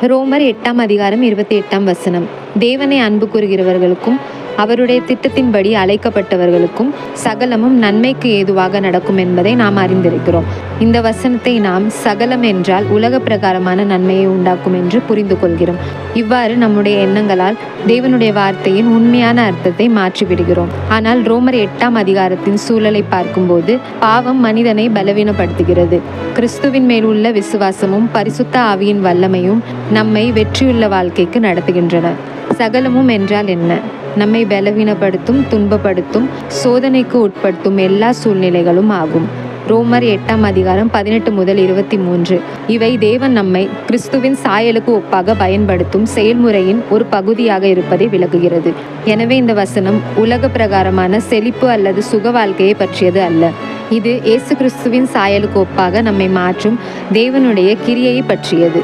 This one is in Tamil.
ரோமர் 8:28 தேவனை அன்பு கூறுகிறவர்களுக்கும் அவருடைய திட்டத்தின்படி அழைக்கப்பட்டவர்களுக்கும் சகலமும் நன்மைக்கு ஏதுவாக நடக்கும் என்பதை நாம் அறிந்திருக்கிறோம். இந்த வசனத்தை நாம் சகலம் என்றால் உலக பிரகாரமான நன்மையை உண்டாக்கும் என்று புரிந்து கொள்கிறோம். இவ்வாறு நம்முடைய எண்ணங்களால் தேவனுடைய வார்த்தையின் உண்மையான அர்த்தத்தை மாற்றிவிடுகிறோம். ஆனால் ரோமர் 8 சூழலை பார்க்கும்போது பாவம் மனிதனை பலவீனப்படுத்துகிறது. கிறிஸ்துவின் மேல் உள்ள விசுவாசமும் பரிசுத்த ஆவியின் வல்லமையும் நம்மை வெற்றியுள்ள வாழ்க்கைக்கு நடத்துகின்றன. சகலமும் என்றால் என்ன? நம்மை பலவீனப்படுத்தும், துன்பப்படுத்தும், சோதனைக்கு உட்படுத்தும் எல்லா சூழ்நிலைகளும் ஆகும். ரோமர் 8:18-23 இவை தேவன் நம்மை கிறிஸ்துவின் சாயலுக்கு ஒப்பாக பயன்படுத்தும் செயல்முறையின் ஒரு பகுதியாக இருப்பதை விளக்குகிறது. எனவே இந்த வசனம் உலக பிரகாரமான செழிப்பு அல்லது சுக வாழ்க்கையை பற்றியது அல்ல. இது இயேசு கிறிஸ்துவின் சாயலுக்கு ஒப்பாக நம்மை மாற்றும் தேவனுடைய கிரியையை பற்றியது.